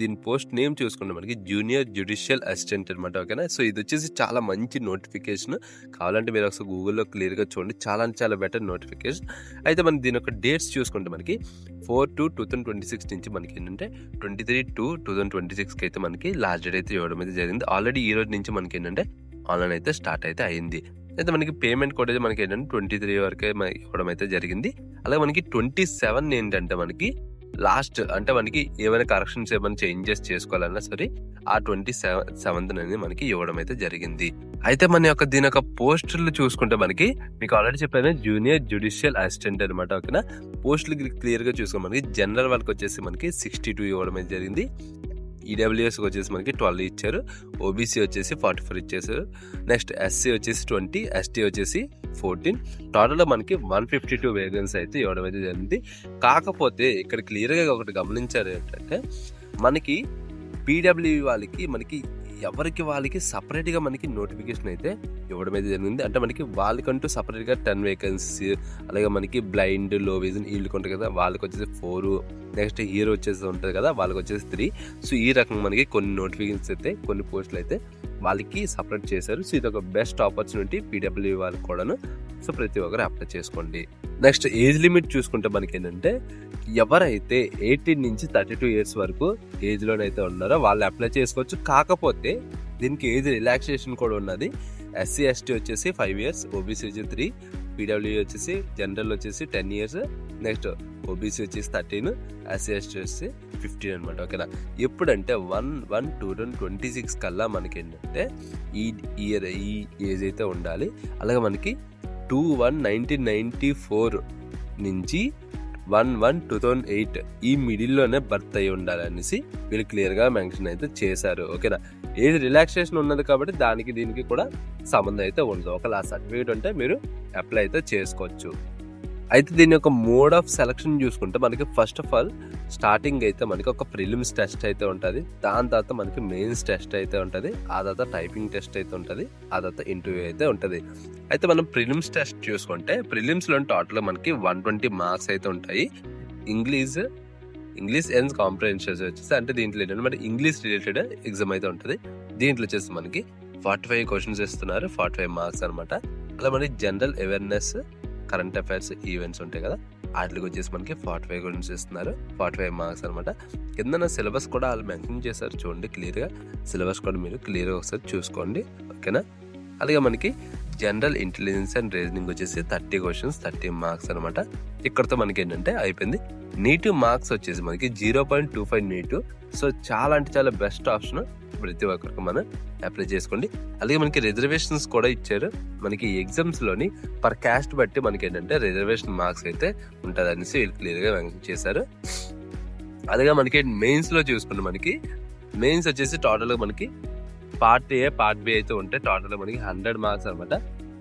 దీని post name చూసుకుంటే మనకి జూనియర్ జ్యుడిషియల్ అసిస్టెంట్ అనమాట. ఓకేనా. సో ఇది వచ్చేసి చాలా మంచి నోటిఫికేషన్. కావాలంటే మీరు ఒకసారి గూగుల్లో క్లియర్గా చూడండి. చాలా అంటే చాలా బెటర్ నోటిఫికేషన్. అయితే మనం దీని యొక్క డేట్స్ చూసుకుంటే మనకి 4/2/2026 నుంచి మనకి ఏంటంటే 23/2/2026కి అయితే మనకి లాస్ట్ డేట్ అయితే ఇవ్వడం అయితే జరిగింది. ఆల్రెడీ ఈ రోజు నుంచి మనకి ఏంటంటే ఆన్లైన్ అయితే స్టార్ట్ అయితే అయింది. అయితే మనకి పేమెంట్ కూడా అయితే మనకి ఏంటంటే 23 వరకే ఇవ్వడం అయితే జరిగింది. అలాగే మనకి 27 ఏంటంటే మనకి లాస్ట్, అంటే మనకి ఏమైనా కరెక్షన్స్ ఏమైనా చేంజెస్ చేసుకోవాలన్నా సరే ఆ 27th అనేది మనకి ఇవ్వడం అయితే జరిగింది. అయితే మన యొక్క దీని యొక్క పోస్టులు చూసుకుంటే మనకి మీకు ఆల్రెడీ చెప్పాను జూనియర్ జ్యుడిషియల్ అసిస్టెంట్ అనమాట. ఓకేనా. పోస్టులు క్లియర్ గా చూసుకుంటే మనకి జనరల్ వాళ్ళకి వచ్చేసి మనకి 62 ఇవ్వడం అయితే జరిగింది. ఈడబ్ల్యూఎస్ వచ్చేసి మనకి 12 ఇచ్చారు. ఓబీసీ వచ్చేసి 44 ఇచ్చేసారు. నెక్స్ట్ ఎస్సీ వచ్చేసి 20, ఎస్టీ వచ్చేసి 14. టోటల్ మనకి 152 వేకెన్సీ అయితే ఇవ్వడం అయితే జరిగింది. కాకపోతే ఇక్కడ క్లియర్గా ఒకటి గమనించారు ఏంటంటే మనకి పీడబ్ల్యూ వాళ్ళకి మనకి ఎవరికి వాళ్ళకి సపరేట్గా మనకి నోటిఫికేషన్ అయితే ఇవ్వడం అయితే జరిగింది. అంటే మనకి వాళ్ళకంటూ సపరేట్గా 10 వేకెన్సీ, అలాగే మనకి బ్లైండ్, లో విజన్ వీళ్ళకి ఉంటుంది కదా, వాళ్ళకి వచ్చేసి 4, నెక్స్ట్ హీరో వచ్చేసి ఉంటుంది కదా వాళ్ళకి వచ్చేసి 3. సో ఈ రకంగా మనకి కొన్ని నోటిఫికేషన్స్ అయితే కొన్ని పోస్టులు అయితే వాళ్ళకి సపరేట్ చేశారు. సో ఇది ఒక బెస్ట్ ఆపర్చునిటీ పీడబ్ల్యూ వాళ్ళకి కూడాను. సో ప్రతి ఒక్కరు అప్లై చేసుకోండి. నెక్స్ట్ ఏజ్ లిమిట్ చూసుకుంటే మనకి ఏంటంటే ఎవరైతే 18 నుంచి 32 ఇయర్స్ వరకు ఏజ్లోనైతే ఉన్నారో వాళ్ళు అప్లై చేసుకోవచ్చు. కాకపోతే దీనికి ఏజ్ రిలాక్సేషన్ కూడా ఉన్నది. ఎస్సీ ఎస్టీ వచ్చేసి 5 ఇయర్స్, ఓబీసీ వచ్చేసి 3, పీడబ్ల్యూ వచ్చేసి జనరల్ వచ్చేసి 10 ఇయర్స్, నెక్స్ట్ ఓబీసీ వచ్చేసి 13, ఎస్సీ ఎస్టీ వచ్చేసి 15 అనమాట. ఓకేనా. ఎప్పుడంటే 1/1/2026 కల్లా మనకి ఏంటంటే ఈ ఏజ్ అయితే ఉండాలి. అలాగే మనకి 2/1/1994 నుంచి 1/1/2008 ఈ మిడిల్లోనే బర్త్ అయి ఉండాలనేసి వీళ్ళు క్లియర్గా మెన్షన్ అయితే చేశారు. ఓకేనా. ఏది రిలాక్సేషన్ ఉన్నది కాబట్టి దానికి దీనికి కూడా సంబంధం అయితే ఉండదు. ఒకవేళ ఆ సర్టిఫికేట్ ఉంటే మీరు అప్లై అయితే చేసుకోవచ్చు. అయితే దీని యొక్క మోడ్ ఆఫ్ సెలక్షన్ చూసుకుంటే మనకి ఫస్ట్ ఆఫ్ ఆల్ స్టార్టింగ్ అయితే మనకి ఒక ప్రిలిమ్స్ టెస్ట్ అయితే ఉంటుంది. దాని తర్వాత మనకి మెయిన్స్ టెస్ట్ అయితే ఉంటుంది. ఆ తర్వాత టైపింగ్ టెస్ట్ అయితే ఉంటుంది. ఆ తర్వాత ఇంటర్వ్యూ అయితే ఉంటుంది. అయితే మనం ప్రిలిమ్స్ టెస్ట్ చూసుకుంటే ప్రిలిమ్స్లో టోటల్ మనకి 120 మార్క్స్ అయితే ఉంటాయి. ఇంగ్లీష్ అండ్ కాంప్రహెన్షన్స్ వచ్చేసి అంటే దీంట్లో ఏంటంటే మరి ఇంగ్లీష్ రిలేటెడ్ ఎగ్జామ్ అయితే ఉంటుంది. దీంట్లో వచ్చేసి మనకి 45 క్వశ్చన్స్ ఇస్తున్నారు, 45 మార్క్స్ అనమాట. అలా మనకి general awareness, current affairs, events ఉంటాయి కదా వాటికి వచ్చేసి మనకి 45 క్వశ్చన్స్ ఇస్తున్నారు, 45 మార్క్స్ అనమాట. కింద సిలబస్ కూడా వాళ్ళు మెన్షన్ చేశారు చూడండి క్లియర్గా. సిలబస్ కూడా మీరు క్లియర్గా ఒకసారి చూసుకోండి. ఓకేనా. అలాగే మనకి జనరల్ ఇంటెలిజెన్స్ అండ్ రీజనింగ్ వచ్చేసి 30 క్వశ్చన్స్, 30 మార్క్స్ అనమాట. ఇక్కడతో మనకి ఏంటంటే అయిపోయింది. నెగిటివ్ మార్క్స్ వచ్చేసి మనకి 0.25 నెగిటివ్. సో చాలా అంటే చాలా బెస్ట్ ఆప్షన్. ప్రతి ఒక్కరికి మనం అప్లై చేసుకోండి. అలాగే మనకి రిజర్వేషన్స్ కూడా ఇచ్చారు. మనకి ఎగ్జామ్స్లోని పర్ క్యాస్ట్ బట్టి మనకి ఏంటంటే రిజర్వేషన్ మార్క్స్ అయితే ఉంటుంది అనేసి వీళ్ళు క్లియర్గా మెన్షన్ చేశారు. అలాగే మనకి మెయిన్స్లో చూసుకుంటే మనకి మెయిన్స్ వచ్చేసి టోటల్గా మనకి పార్ట్ ఏ, పార్ట్ బి అయితే ఉంటాయి. టోటల్గా మనకి 100 మార్క్స్ అనమాట.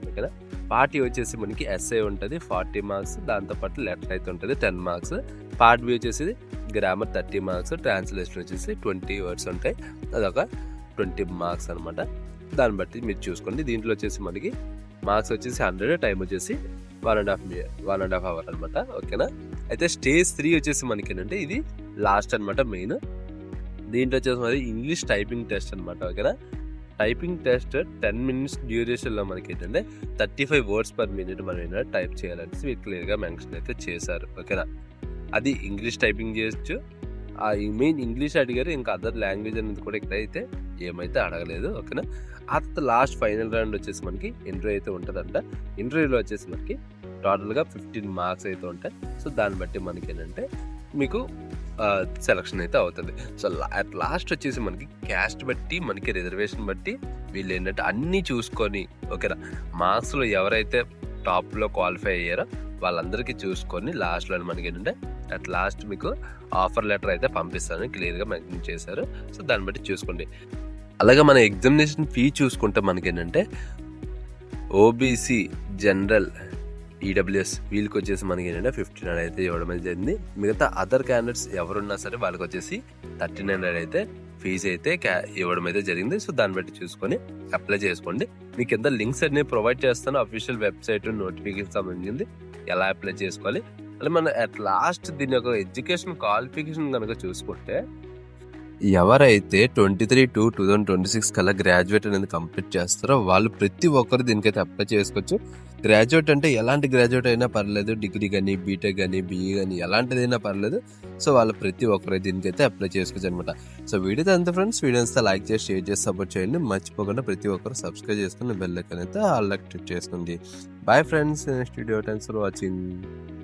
ఓకేనా. పార్ట్ ఏ వచ్చేసి మనకి ఎస్ఏ ఉంటుంది 40 మార్క్స్, దాంతోపాటు లెటర్ అయితే ఉంటుంది 10 మార్క్స్. పార్ట్ బి వచ్చేసి గ్రామర్ 30 మార్క్స్, ట్రాన్స్లేషన్ వచ్చేసి 20 వర్డ్స్ ఉంటాయి, అదొక 20 మార్క్స్ అనమాట. దాన్ని బట్టి మీరు చూసుకోండి. దీంట్లో వచ్చేసి మనకి మార్క్స్ వచ్చేసి 100, టైం వచ్చేసి 1.5 అవర్ అనమాట. ఓకేనా. అయితే స్టేజ్ 3 వచ్చేసి మనకి ఏంటంటే ఇది లాస్ట్ అనమాట మెయిన్. దీంట్లో వచ్చేసి మరి ఇంగ్లీష్ టైపింగ్ టెస్ట్ అనమాట. ఓకేనా. టైపింగ్ టెస్ట్ 10 minutes డ్యూరేషన్లో మనకి ఏంటంటే 35 words per minute మనం ఏంటంటే టైప్ చేయాలనేసి మీరు క్లియర్గా మెన్షన్ అయితే చేశారు. ఓకేనా. అది ఇంగ్లీష్ టైపింగ్ చేయొచ్చు. ఆ మెయిన్ ఇంగ్లీష్ అడిగారు, ఇంకా అదర్ లాంగ్వేజ్ అనేది కూడా ఇక్కడైతే ఏమైతే అడగలేదు. ఓకేనా. ఆ తర్వాత లాస్ట్ ఫైనల్ రౌండ్ వచ్చేసి మనకి ఇంటర్వ్యూ అయితే ఉంటుందంట. ఇంటర్వ్యూలో వచ్చేసి మనకి టోటల్గా 15 మార్క్స్ అయితే ఉంటాయి. సో దాన్ని బట్టి మనకి ఏంటంటే మీకు సెలక్షన్ అయితే అవుతుంది. సో అట్ లాస్ట్ వచ్చేసి మనకి క్యాస్ట్ బట్టి మనకి రిజర్వేషన్ బట్టి వీళ్ళు ఏంటంటే అన్నీ చూసుకొని ఓకేనా మార్క్స్లో ఎవరైతే టాప్లో క్వాలిఫై అయ్యారో వాళ్ళందరికీ చూసుకొని లాస్ట్లో మనకి ఏంటంటే అట్ లాస్ట్ మీకు ఆఫర్ లెటర్ అయితే పంపిస్తారని క్లియర్గా మెన్షన్ చేశారు. సో దాన్ని బట్టి చూసుకోండి. అలాగే మన ఎగ్జామినేషన్ ఫీ చూసుకుంటే మనకి ఏంటంటే ఓబీసీ, జనరల్, ఈడబ్ల్యూఎస్ వీళ్ళకి వచ్చేసి మనకి ఏంటంటే 1500 అయితే ఇవ్వడం అయితే జరిగింది. మిగతా అదర్ క్యాండిడేట్స్ ఎవరున్నా సరే వాళ్ళకి వచ్చేసి 1300 అయితే ఫీజు అయితే ఇవ్వడం అయితే జరిగింది. సో దాన్ని బట్టి చూసుకొని అప్లై చేసుకోండి. మీకు ఎంత లింక్స్ అన్ని ప్రొవైడ్ చేస్తాను, అఫీషియల్ వెబ్సైట్, నోటిఫికేషన్ సంబంధించింది ఎలా అప్లై చేసుకోవాలి. అలా మనం అట్ లాస్ట్ దీని యొక్క ఎడ్యుకేషన్ క్వాలిఫికేషన్ కనుక చూసుకుంటే ఎవరైతే 23/2/2026 కల్లా గ్రాడ్యుయేట్ అనేది కంప్లీట్ చేస్తారో వాళ్ళు ప్రతి ఒక్కరు దీనికైతే అప్లై చేసుకోవచ్చు. గ్రాడ్యుయేట్ అంటే ఎలాంటి గ్రాడ్యుయేట్ అయినా పర్లేదు, డిగ్రీ కానీ, బీటెక్ కానీ, బీఈ కానీ ఎలాంటిదైనా పర్లేదు. సో వాళ్ళు ప్రతి ఒక్కరు దీనికైతే అప్లై చేసుకోవచ్చు అనమాట. సో వీడియోతో అంతే ఫ్రెండ్స్. వీడియోస్ లైక్ చేసి, షేర్ చేసి సపోర్ట్ చేయండి. మర్చిపోకుండా ప్రతి ఒక్కరు సబ్స్క్రైబ్ చేసుకుని బెల్ ఐకాన్ అయితే ఆల్ యాక్టివేట్ చేసుకోండి. Bye friends. Next video. Thanks for watching.